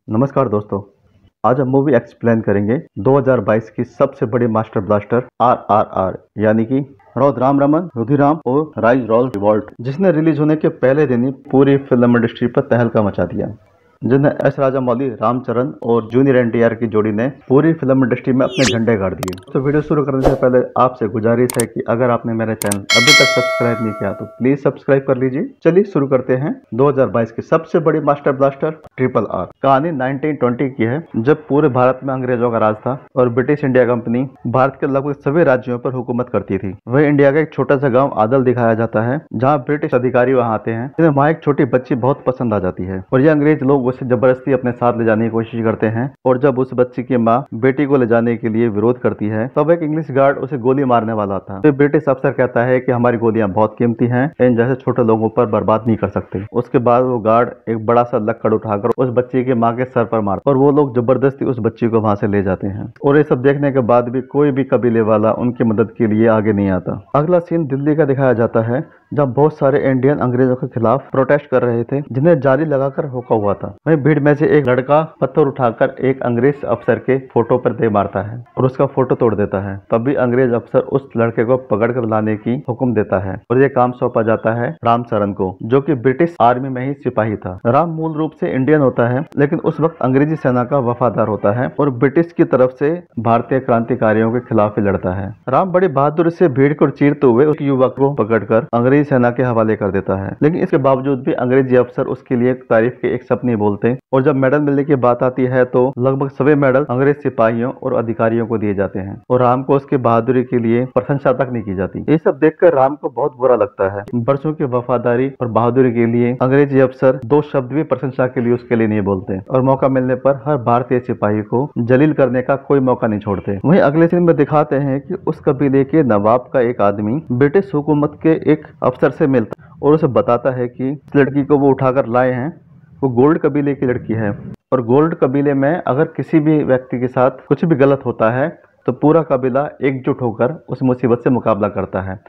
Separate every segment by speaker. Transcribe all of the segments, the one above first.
Speaker 1: नमस्कार दोस्तों। आज हम मूवी एक्सप्लेन करेंगे 2022 की सबसे बड़ी मास्टर ब्लास्टर RRR यानी कि राम रमन रुधिराम और राइज रॉल रिवॉल्ट, जिसने रिलीज होने के पहले दिन ही पूरी फिल्म इंडस्ट्री पर तहलका मचा दिया। जिन्हें एस राजामौली, रामचरण और जूनियर NTR की जोड़ी ने पूरी फिल्म इंडस्ट्री में अपने झंडे गाड़ दिए। तो वीडियो शुरू करने से पहले आपसे गुजारिश है कि अगर आपने मेरा चैनल अभी तक सब्सक्राइब नहीं किया तो प्लीज सब्सक्राइब कर लीजिए। चलिए शुरू करते हैं। 2022 की सबसे बड़ी मास्टर ब्लास्टर RRR। कहानी 1920 की है, जब पूरे भारत में अंग्रेजों का राज था और ब्रिटिश इंडिया कंपनी भारत के लगभग सभी राज्यों पर हुकूमत करती थी। वह इंडिया का एक छोटा सा गाँव आदल दिखाया जाता है, जहाँ ब्रिटिश अधिकारी वहाँ आते हैं। जिन्हें वहाँ एक छोटी बच्ची बहुत पसंद आ जाती है और ये अंग्रेज लोग उसे जबरदस्ती अपने साथ ले जाने की कोशिश करते हैं। और जब उस बच्ची की माँ बेटी को ले जाने के लिए विरोध करती है, तब एक इंग्लिश गार्ड उसे गोली मारने वाला था। तो ब्रिटिश अफसर कहता है कि हमारी गोलियां बहुत कीमती हैं, इन जैसे छोटे लोगों पर बर्बाद नहीं कर सकते। उसके बाद वो गार्ड एक बड़ा सा लक्कड़ उठाकर उस बच्ची की माँ के सर पर मारता और वो लोग जबरदस्ती उस बच्ची को वहां से ले जाते हैं। और ये सब देखने के बाद भी कोई भी कबीले वाला उनकी मदद के लिए आगे नहीं आता। अगला सीन दिल्ली का दिखाया जाता है, जब बहुत सारे इंडियन अंग्रेजों के खिलाफ प्रोटेस्ट कर रहे थे, जिन्हें जाली लगाकर रोका हुआ था। वहीं भीड़ में से एक लड़का पत्थर उठाकर एक अंग्रेज अफसर के फोटो पर दे मारता है और उसका फोटो तोड़ देता है। तभी अंग्रेज अफसर उस लड़के को पकड़कर लाने की हुक्म देता है और ये काम सौंपा जाता है रामचरण को, जो कि ब्रिटिश आर्मी में ही सिपाही था। राम मूल रूप से इंडियन होता है, लेकिन उस वक्त अंग्रेजी सेना का वफादार होता है और ब्रिटिश की तरफ से भारतीय क्रांतिकारियों के खिलाफ ही लड़ता है। राम बड़ी बहादुरी से भीड़ को चीरते हुए उस युवक को पकड़कर अंग्रेजी सेना के हवाले कर देता है, लेकिन इसके बावजूद भी अंग्रेजी अफसर उसके लिए तारीफ के एक शब्द नहीं बोलते। और जब मेडल मिलने की बात आती है तो लगभग सभी मेडल अंग्रेज सिपाहियों और अधिकारियों को दिए जाते हैं और राम को उसकी बहादुरी के लिए प्रशंसा तक नहीं की जाती। ये सब देखकर राम को बहुत बुरा लगता है। बरसों की वफादारी और बहादुरी के लिए अंग्रेजी अफसर दो शब्द भी प्रशंसा के लिए उसके लिए नहीं बोलते और मौका मिलने पर हर भारतीय सिपाही को जलील करने का कोई मौका नहीं छोड़ते। वहीं अगले सीन में दिखाते हैं कि उस कबीले के नवाब का एक आदमी ब्रिटिश हुकूमत के एक अफसर से मिलता और उसे बताता है कि इस लड़की को वो उठाकर लाए हैं, वो गोल्ड कबीले की लड़की है और गोल्ड कबीले में अगर किसी भी व्यक्ति के साथ कुछ भी गलत होता है तो पूरा कबीला एकजुट होकर उस मुसीबत से मुकाबला करता है।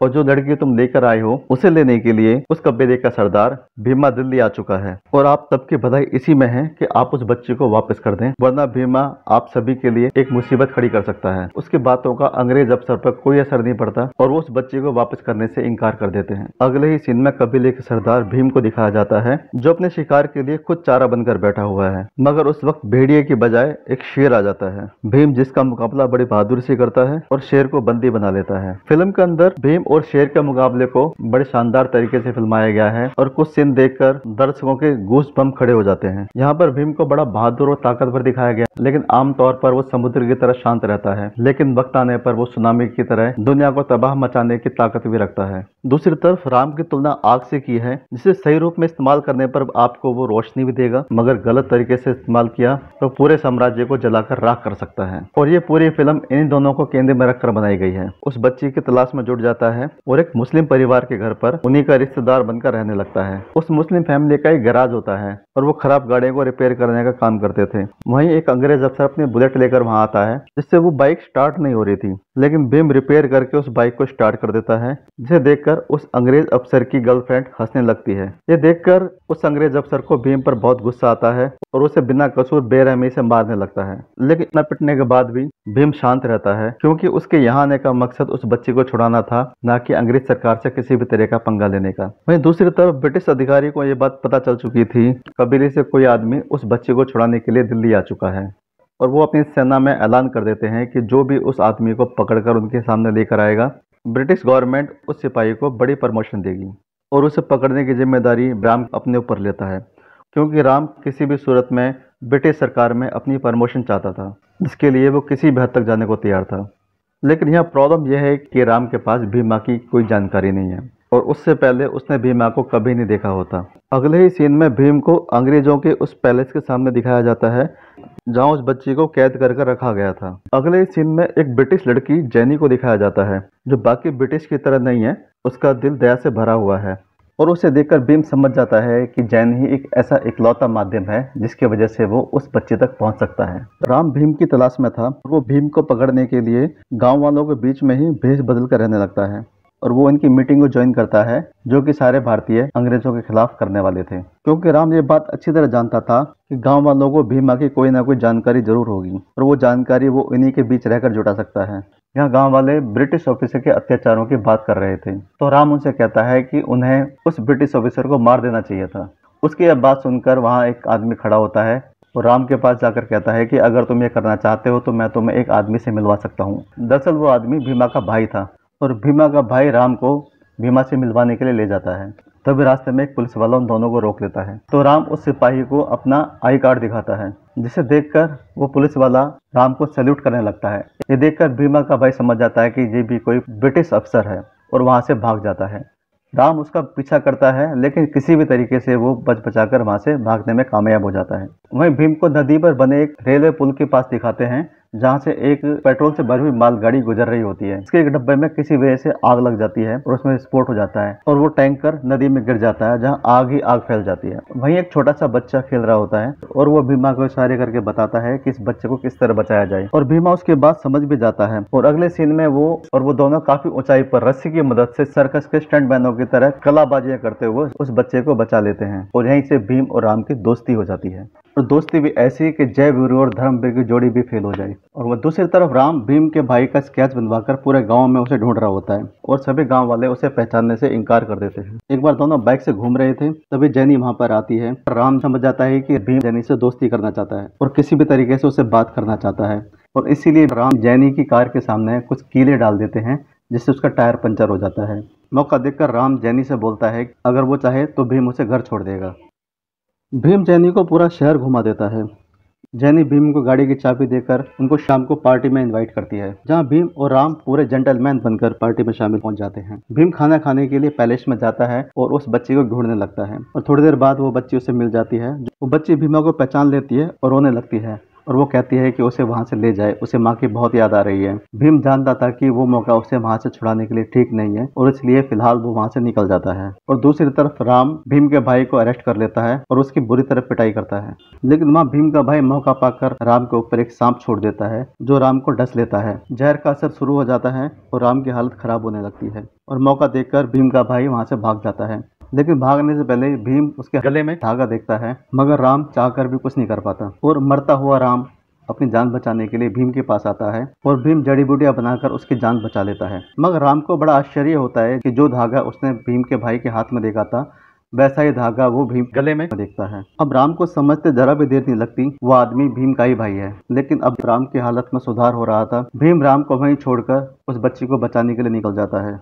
Speaker 1: और जो लड़की तुम लेकर आए हो उसे लेने के लिए उस कबीले का सरदार भीमा दिल्ली आ चुका है और आप सबकी बधाई इसी में है कि आप उस बच्चे को वापस कर दें, वरना भीमा आप सभी के लिए एक मुसीबत खड़ी कर सकता है। उसकी बातों का अंग्रेज अफसर पर कोई असर नहीं पड़ता और वो उस बच्चे को वापस करने से इनकार कर देते हैं। अगले ही सीन में कबीले के सरदार भीम को दिखाया जाता है, जो अपने शिकार के लिए खुद चारा बनकर बैठा हुआ है, मगर उस वक्त भेड़िए की बजाय एक शेर आ जाता है। भीम जिसका मुकाबला बड़ी बहादुरी से करता है और शेर को बंदी बना लेता है। फिल्म के अंदर भीम और शेर के मुकाबले को बड़े शानदार तरीके से फिल्माया गया है और कुछ सीन देखकर दर्शकों के गूस बम्प खड़े हो जाते हैं। यहाँ पर भीम को बड़ा बहादुर और ताकतवर दिखाया गया, लेकिन आमतौर पर वो समुद्र की तरह शांत रहता है, लेकिन वक्त आने पर वो सुनामी की तरह दुनिया को तबाह मचाने की ताकत भी रखता है। दूसरी तरफ राम की तुलना आग से की है, जिसे सही रूप में इस्तेमाल करने पर आपको वो रोशनी भी देगा, मगर गलत तरीके से इस्तेमाल किया तो पूरे साम्राज्य को जलाकर राख कर सकता है। और ये पूरी फिल्म इन दोनों को केंद्र में रखकर बनाई गई है। उस बच्ची की तलाश में जुट जाता है और एक मुस्लिम परिवार के घर पर उन्हीं का रिश्तेदार बनकर रहने लगता है। उस मुस्लिम फैमिली का एक गैराज होता है और वो खराब गाड़ियों को रिपेयर करने का काम करते थे। वहीं एक अंग्रेज अफसर अपनी बुलेट लेकर वहां आता है, जिससे वो बाइक स्टार्ट नहीं हो रही थी, लेकिन भीम रिपेयर करके उस बाइक को स्टार्ट कर देता है, जिसे देखकर उस अंग्रेज अफसर की गर्लफ्रेंड हंसने लगती है। ये देखकर उस अंग्रेज अफसर को भीम पर बहुत गुस्सा आता है और उसे बिना कसूर बेरहमी से मारने लगता है, लेकिन इतना पिटने के बाद भी भीम शांत रहता है, क्योंकि उसके यहाँ आने का मकसद उस बच्ची को छुड़ाना था, न कि अंग्रेज सरकार से किसी भी तरह का पंगा लेने का। वहीं दूसरी तरफ ब्रिटिश अधिकारी को यह बात पता चल चुकी थी, कबीले से कोई आदमी उस बच्चे को छुड़ाने के लिए दिल्ली आ चुका है और वो अपनी सेना में ऐलान कर देते हैं कि जो भी उस आदमी को पकड़कर उनके सामने लेकर आएगा, ब्रिटिश गवर्नमेंट उस सिपाही को बड़ी प्रमोशन देगी और उसे पकड़ने की जिम्मेदारी राम अपने ऊपर लेता है, क्योंकि राम किसी भी सूरत में ब्रिटिश सरकार में अपनी प्रमोशन चाहता था, जिसके लिए वो किसी भी हद तक जाने को तैयार था। लेकिन यहाँ प्रॉब्लम यह है कि राम के पास भीमा की कोई जानकारी नहीं है और उससे पहले उसने भीमा को कभी नहीं देखा होता। अगले ही सीन में भीम को अंग्रेजों के उस पैलेस के सामने दिखाया जाता है, जहां उस बच्ची को कैद करके रखा गया था। अगले ही सीन में एक ब्रिटिश लड़की जैनी को दिखाया जाता है, जो बाकी ब्रिटिश की तरह नहीं है, उसका दिल दया से भरा हुआ है और उसे देखकर भीम समझ जाता है कि जैन ही एक ऐसा इकलौता माध्यम है जिसकी वजह से वो उस बच्चे तक पहुंच सकता है। राम भीम की तलाश में था और वो भीम को पकड़ने के लिए गांव वालों के बीच में ही भेष बदल कर रहने लगता है और वो इनकी मीटिंग को ज्वाइन करता है जो कि सारे भारतीय अंग्रेजों के खिलाफ करने वाले थे, क्योंकि राम ये बात अच्छी तरह जानता था कि गांव वालों को भीमा की कोई ना कोई जानकारी जरूर होगी और वो जानकारी वो इन्हीं के बीच रहकर जुटा सकता है। यहाँ गांव वाले ब्रिटिश ऑफिसर के अत्याचारों की बात कर रहे थे, तो राम उनसे कहता है कि उन्हें उस ब्रिटिश ऑफिसर को मार देना चाहिए था। उसकी यह बात सुनकर वहाँ एक आदमी खड़ा होता है और राम के पास जाकर कहता है कि अगर तुम ये करना चाहते हो तो मैं तुम्हें एक आदमी से मिलवा सकता हूँ। दरअसल वो आदमी भीमा का भाई था और भीमा का भाई राम को भीमा से मिलवाने के लिए ले जाता है। तभी रास्ते में एक पुलिस वाला उन दोनों को रोक लेता है, तो राम उस सिपाही को अपना आई कार्ड दिखाता है, जिसे देखकर वो पुलिस वाला राम को सैल्यूट करने लगता है। ये देखकर भीमा का भाई समझ जाता है कि ये भी कोई ब्रिटिश अफसर है और वहाँ से भाग जाता है। राम उसका पीछा करता है लेकिन किसी भी तरीके से वो बच बचाकर वहां से भागने में कामयाब हो जाता है। वहीं भीम को नदी पर बने एक रेलवे पुल के पास दिखाते हैं जहां से एक पेट्रोल से भरी हुई मालगाड़ी गुजर रही होती है। इसके एक डब्बे में किसी वजह से आग लग जाती है और उसमें विस्फोट हो जाता है और वो टैंकर नदी में गिर जाता है जहां आग ही आग फैल जाती है। वहीं एक छोटा सा बच्चा खेल रहा होता है और वो भीमा को इशारे करके बताता है कि इस बच्चे को किस तरह बचाया जाए और भीमा उसके बाद समझ भी जाता है। और अगले सीन में वो दोनों काफी ऊंचाई पर रस्सी की मदद से सर्कस के स्टंटमैनों की तरह कलाबाजियां करते हुए उस बच्चे को बचा लेते हैं और यहीं से भीम और राम की दोस्ती हो जाती है और दोस्ती भी ऐसी कि जय वीरू और धर्मवीर की जोड़ी भी फेल हो जाए। और वह दूसरी तरफ राम भीम के भाई का स्केच बनवाकर पूरे गांव में उसे ढूंढ रहा होता है और सभी गांव वाले उसे पहचानने से इनकार कर देते हैं। एक बार दोनों बाइक से घूम रहे थे, तभी जैनी वहां पर आती है। राम समझ जाता है कि भीम जैनी से दोस्ती करना चाहता है और किसी भी तरीके से उसे बात करना चाहता है और इसीलिए राम जैनी की कार के सामने कुछ कीले डाल देते हैं जिससे उसका टायर पंचर हो जाता है। मौका देखकर राम जैनी से बोलता है कि अगर वो चाहे तो भीम उसे घर छोड़ देगा। भीम जैनी को पूरा शहर घुमा देता है। जैनी भीम को गाड़ी की चाबी देकर उनको शाम को पार्टी में इनवाइट करती है, जहां भीम और राम पूरे जेंटलमैन बनकर पार्टी में शामिल हो जाते हैं। भीम खाना खाने के लिए पैलेस में जाता है और उस बच्ची को ढूंढने लगता है और थोड़ी देर बाद वो बच्ची उसे मिल जाती है। वो बच्ची भीमा को पहचान लेती है और रोने लगती है और वो कहती है कि उसे वहां से ले जाए, उसे माँ की बहुत याद आ रही है। भीम जानता था कि वो मौका उसे वहां से छुड़ाने के लिए ठीक नहीं है और इसलिए फिलहाल वो वहां से निकल जाता है। और दूसरी तरफ राम भीम के भाई को अरेस्ट कर लेता है और उसकी बुरी तरह पिटाई करता है, लेकिन वहाँ भीम का भाई मौका पाकर राम के ऊपर एक सांप छोड़ देता है जो राम को डस लेता है। जहर का असर शुरू हो जाता है और राम की हालत खराब होने लगती है और मौका देखकर भीम का भाई वहां से भाग जाता है, लेकिन भागने से पहले भीम उसके गले में धागा देखता है, मगर राम चाहकर भी कुछ नहीं कर पाता और मरता हुआ राम अपनी जान बचाने के लिए भीम के पास आता है और भीम जड़ी बूटियां बनाकर उसकी जान बचा लेता है। मगर राम को बड़ा आश्चर्य होता है कि जो धागा उसने भीम के भाई के हाथ में देखा था वैसा ही धागा वो भीम गले में देखता है। अब राम को समझते जरा भी देर नहीं लगती, वो आदमी भीम का ही भाई है। लेकिन अब राम की हालत में सुधार हो रहा था। भीम राम को वहीं छोड़कर उस बच्ची को बचाने के लिए निकल जाता है,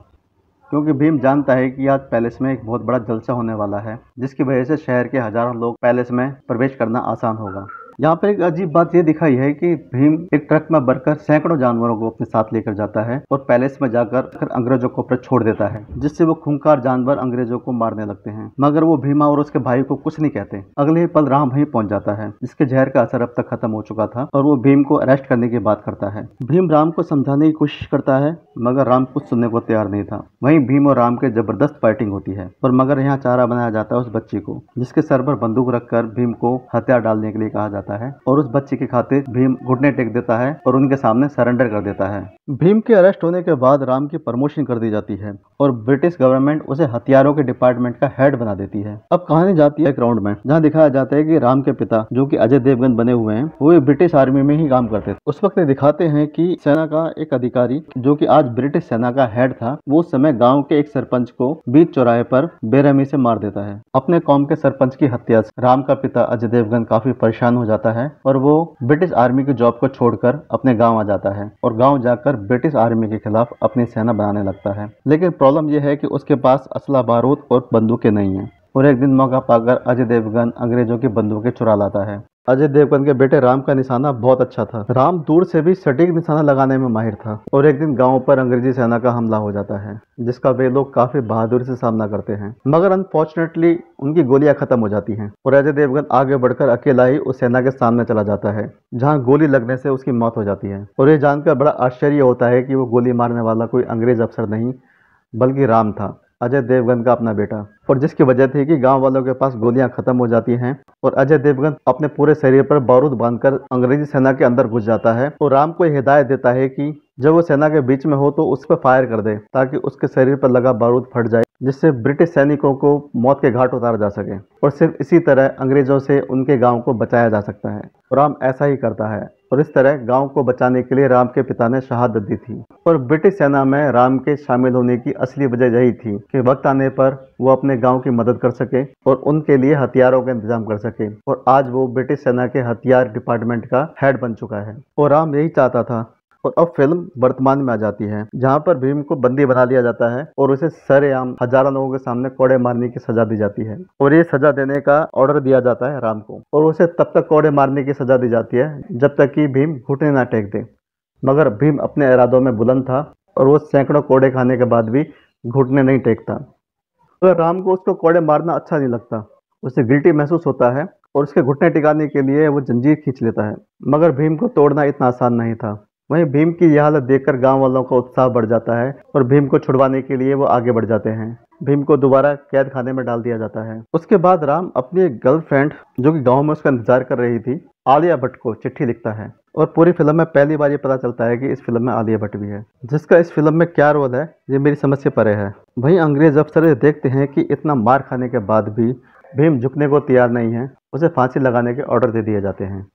Speaker 1: क्योंकि भीम जानता है कि आज पैलेस में एक बहुत बड़ा जलसा होने वाला है जिसकी वजह से शहर के हजारों लोग पैलेस में प्रवेश करना आसान होगा। यहाँ पर एक अजीब बात ये दिखाई है कि भीम एक ट्रक में भरकर सैकड़ों जानवरों को अपने साथ लेकर जाता है और पैलेस में जाकर अंग्रेजों को ऊपर छोड़ देता है, जिससे वो खूंखार जानवर अंग्रेजों को मारने लगते हैं। मगर वो भीमा और उसके भाई को कुछ नहीं कहते। अगले ही पल राम वहीं पहुंच जाता है, जिसके जहर का असर अब तक खत्म हो चुका था और वो भीम को अरेस्ट करने की बात करता है। भीम राम को समझाने की कोशिश करता है मगर राम कुछ सुनने को तैयार नहीं था। वहीं भीम और राम के जबरदस्त फाइटिंग होती है और मगर यहाँ चारा बनाया जाता है उस बच्ची को, जिसके सर पर बंदूक रखकर भीम को हथियार डालने के लिए कहा जाता है और उस बच्ची के खातिर भीम घुटने टेक देता है और उनके सामने सरेंडर कर देता है। भीम के अरेस्ट होने के बाद राम की प्रमोशन कर दी जाती है और ब्रिटिश गवर्नमेंट उसे हथियारों के डिपार्टमेंट का हेड बना देती है। अब कहानी जाती है एक राउंड में, जहाँ दिखाया जाता है कि राम के पिता जो कि अजय देवगन बने हुए हैं, वो ब्रिटिश आर्मी में ही काम करते थे। उस वक्त दिखाते हैं कि सेना का एक अधिकारी जो कि आज ब्रिटिश सेना का हेड था, वो उस समय गाँव के एक सरपंच को बीच चौराहे पर बेरहमी से मार देता है। अपने कौम के सरपंच की हत्या से राम का पिता अजय देवगन काफी परेशान हो जाता है और वो ब्रिटिश आर्मी की जॉब को छोड़कर अपने गांव आ जाता है और गांव जाकर ब्रिटिश आर्मी के खिलाफ अपनी सेना बनाने लगता है। लेकिन प्रॉब्लम यह है कि उसके पास असला बारूद और बंदूकें नहीं है और एक दिन मौका पाकर अजय देवगन अंग्रेजों की बंदूकें चुरा लाता है। अजय देवगन के बेटे राम का निशाना बहुत अच्छा था। राम दूर से भी सटीक निशाना लगाने में माहिर था और एक दिन गांव पर अंग्रेजी सेना का हमला हो जाता है, जिसका वे लोग काफी बहादुरी से सामना करते हैं। मगर अनफॉर्चुनेटली उनकी गोलियां खत्म हो जाती हैं और अजय देवगन आगे बढ़कर अकेला ही उस सेना के सामने चला जाता है, जहां गोली लगने से उसकी मौत हो जाती है। और ये जानकर बड़ा आश्चर्य होता है कि वो गोली मारने वाला कोई अंग्रेज अफसर नहीं बल्कि राम था, अजय देवगन का अपना बेटा, और जिसकी वजह थी कि गांव वालों के पास गोलियां खत्म हो जाती हैं और अजय देवगन अपने पूरे शरीर पर बारूद बांधकर अंग्रेजी सेना के अंदर घुस जाता है और राम को हिदायत देता है कि जब वो सेना के बीच में हो तो उस पर फायर कर दे ताकि उसके शरीर पर लगा बारूद फट जाए, जिससे ब्रिटिश सैनिकों को मौत के घाट उतारा जा सके और सिर्फ इसी तरह अंग्रेजों से उनके गांव को बचाया जा सकता है। राम ऐसा ही करता है और इस तरह गांव को बचाने के लिए राम के पिता ने शहादत दी थी। और ब्रिटिश सेना में राम के शामिल होने की असली वजह यही थी कि वक्त आने पर वो अपने गांव की मदद कर सके और उनके लिए हथियारों का इंतजाम कर सके, और आज वो ब्रिटिश सेना के हथियार डिपार्टमेंट का हेड बन चुका है और राम यही चाहता था। और अब फिल्म वर्तमान में आ जाती है जहां पर भीम को बंदी बना लिया जाता है और उसे सरेआम हजारों लोगों के सामने कोड़े मारने की सजा दी जाती है और ये सजा देने का ऑर्डर दिया जाता है राम को, और उसे तब तक कोड़े मारने की सजा दी जाती है जब तक कि भीम घुटने ना टेक दे। मगर भीम अपने इरादों में बुलंद था और वो सैकड़ों कोड़े खाने के बाद भी घुटने नहीं टेकता। तो राम को उसको कोड़े मारना अच्छा नहीं लगता, उसे गिल्टी महसूस होता है और उसके घुटने टिकाने के लिए वो जंजीर खींच लेता है। मगर भीम को तोड़ना इतना आसान नहीं था। वहीं भीम की यह हालत देखकर गांव वालों का उत्साह बढ़ जाता है और भीम को छुड़वाने के लिए वो आगे बढ़ जाते हैं। भीम को दोबारा कैद खाने में डाल दिया जाता है। उसके बाद राम अपनी एक गर्लफ्रेंड जो कि गांव में उसका इंतजार कर रही थी, आलिया भट्ट को चिट्ठी लिखता है और पूरी फिल्म में पहली बार ये पता चलता है कि इस फिल्म में आलिया भट्ट भी है, जिसका इस फिल्म में क्या रोल है ये मेरी समझ से परे है। वहीं अंग्रेज अफसर देखते हैं कि इतना मार खाने के बाद भी भीम झुकने को तैयार नहीं है, उसे फांसी लगाने के ऑर्डर दे दिए जाते हैं।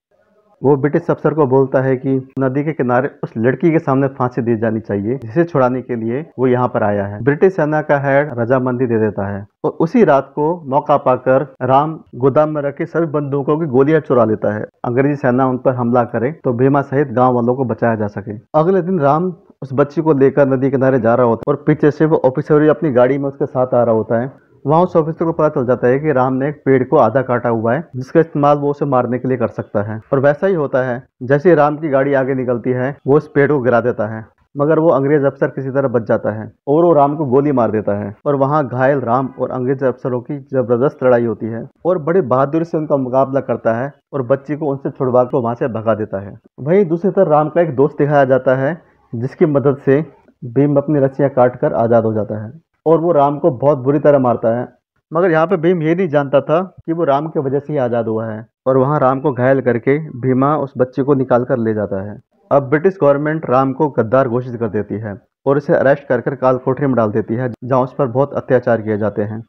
Speaker 1: वो ब्रिटिश अफसर को बोलता है कि नदी के किनारे उस लड़की के सामने फांसी दी जानी चाहिए जिसे छुड़ाने के लिए वो यहाँ पर आया है। ब्रिटिश सेना का हेड रजामंदी दे देता है और उसी रात को मौका पाकर राम गोदाम में रखे सभी बंदूकों की गोलियां चुरा लेता है। अंग्रेजी सेना उन पर हमला करे तो भीमा सहित गाँव वालों को बचाया जा सके। अगले दिन राम उस बच्ची को लेकर नदी किनारे जा रहा होता है और पीछे से वो ऑफिसर अपनी गाड़ी में उसके साथ आ रहा होता है। वहाँ उस ऑफिसर को पता चल जाता है कि राम ने एक पेड़ को आधा काटा हुआ है जिसका इस्तेमाल वो उसे मारने के लिए कर सकता है, और वैसा ही होता है। जैसे ही राम की गाड़ी आगे निकलती है वो उस पेड़ को गिरा देता है, मगर वो अंग्रेज अफसर किसी तरह बच जाता है और वो राम को गोली मार देता है और वहाँ घायल राम और अंग्रेज अफसरों की जबरदस्त लड़ाई होती है और बड़ी बहादुरी से उनका मुकाबला करता है और बच्ची को उनसे छुड़वा कर वहाँ से भगा देता है। वहीं दूसरी तरफ राम का एक दोस्त दिखाया जाता है जिसकी मदद से भीम अपनी रस्सियाँ काट कर आज़ाद हो जाता है और वो राम को बहुत बुरी तरह मारता है। मगर यहाँ पे भीम ये नहीं जानता था कि वो राम की वजह से ही आज़ाद हुआ है और वहाँ राम को घायल करके भीमा उस बच्चे को निकाल कर ले जाता है। अब ब्रिटिश गवर्नमेंट राम को गद्दार घोषित कर देती है और इसे अरेस्ट कर काल कोठरी में डाल देती है जहाँ उस पर बहुत अत्याचार किए जाते हैं।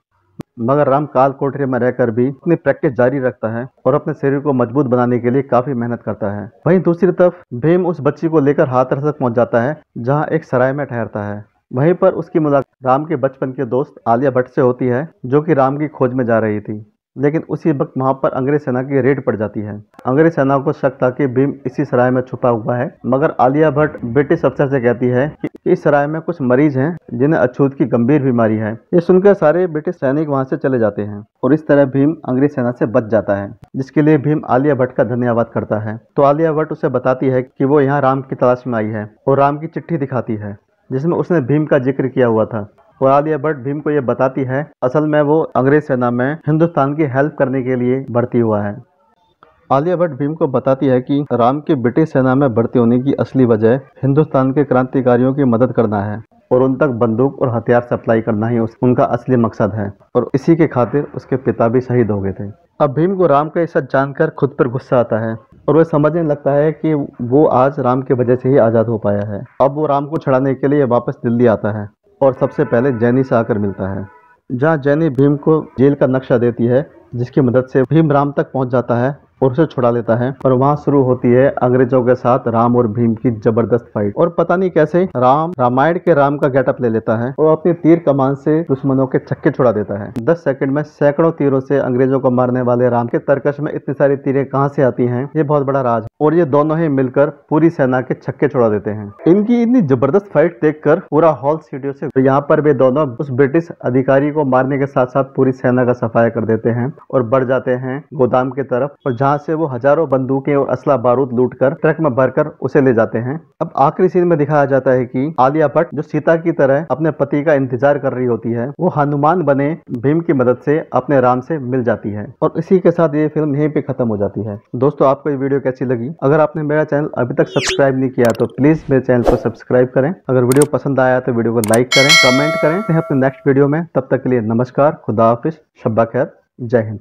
Speaker 1: मगर राम काल कोठरी में रहकर भी अपनी प्रैक्टिस जारी रखता है और अपने शरीर को मजबूत बनाने के लिए काफी मेहनत करता है। वहीं दूसरी तरफ भीम उस बच्ची को लेकर हाथरस तक पहुंच जाता है जहां एक सराय में ठहरता है। वहीं पर उसकी मुलाकात राम के बचपन के दोस्त आलिया भट्ट से होती है जो कि राम की खोज में जा रही थी। लेकिन उसी वक्त वहां पर अंग्रेज सेना की रेड पड़ जाती है। अंग्रेज सेना को शक था कि भीम इसी सराय में छुपा हुआ है, मगर आलिया भट्ट ब्रिटिश अफसर से कहती है कि इस सराय में कुछ मरीज हैं जिन्हें अछूत की गंभीर बीमारी है। ये सुनकर सारे ब्रिटिश सैनिक वहां से चले जाते हैं और इस तरह भीम अंग्रेज सेना से बच जाता है, जिसके लिए भीम आलिया भट्ट का धन्यवाद करता है। तो आलिया भट्ट उसे बताती है कि वो यहाँ राम की तलाश में आई है और राम की चिट्ठी दिखाती है जिसमें उसने भीम का जिक्र किया हुआ था। और आलिया भट्ट भीम को ये बताती है असल में वो अंग्रेज सेना में हिंदुस्तान की हेल्प करने के लिए भर्ती हुआ है। आलिया भट्ट भीम को बताती है कि राम के ब्रिटिश सेना में भर्ती होने की असली वजह हिंदुस्तान के क्रांतिकारियों की मदद करना है और उन तक बंदूक और हथियार सप्लाई करना ही उनका असली मकसद है, और इसी के खातिर उसके पिता भी शहीद हो गए थे। अब भीम को राम का ये सच जानकर खुद पर गुस्सा आता है और वह समझने लगता है कि वो आज राम की वजह से ही आज़ाद हो पाया है। अब वो राम को छुड़ाने के लिए वापस दिल्ली आता है और सबसे पहले जैनी से आकर मिलता है, जहाँ जैनी भीम को जेल का नक्शा देती है जिसकी मदद से भीम राम तक पहुंच जाता है और उसे छुड़ा लेता है। और वहां शुरू होती है अंग्रेजों के साथ राम और भीम की जबरदस्त फाइट। और पता नहीं कैसे राम रामायण के राम का गेटअप ले लेता है और अपनी तीर कमान से दुश्मनों के छक्के छुड़ा देता है। 10 सेकंड में सैकड़ों तीरों से अंग्रेजों को मारने वाले राम के तरकश में इतनी सारी तीरें कहां से आती हैं, ये बहुत बड़ा राज है। और ये दोनों ही मिलकर पूरी सेना के छक्के छुड़ा देते हैं। इनकी इतनी जबरदस्त फाइट देखकर पूरा हॉल सीढ़ियों से, तो यहाँ पर वे दोनों उस ब्रिटिश अधिकारी को मारने के साथ साथ पूरी सेना का सफाया कर देते हैं और बढ़ जाते हैं गोदाम की तरफ, और जहाँ जहां से वो हजारों बंदूकें और असला बारूद लूटकर ट्रक में भरकर उसे ले जाते हैं। अब आखिरी सीन में दिखाया जाता है कि आलिया भट्ट जो सीता की तरह अपने पति का इंतजार कर रही होती है, वो हनुमान बने भीम की मदद से अपने राम से मिल जाती है और इसी के साथ ये फिल्म यहीं पे खत्म हो जाती है। दोस्तों, आपको ये वीडियो कैसी लगी? अगर आपने मेरा चैनल अभी तक सब्सक्राइब नहीं किया तो प्लीज मेरे चैनल को सब्सक्राइब करें। अगर वीडियो पसंद आया तो वीडियो को लाइक करें, कमेंट करें। अपने नेक्स्ट वीडियो में, तब तक के लिए नमस्कार, खुदा हाफिज, शब्बा खैर, जय हिंद।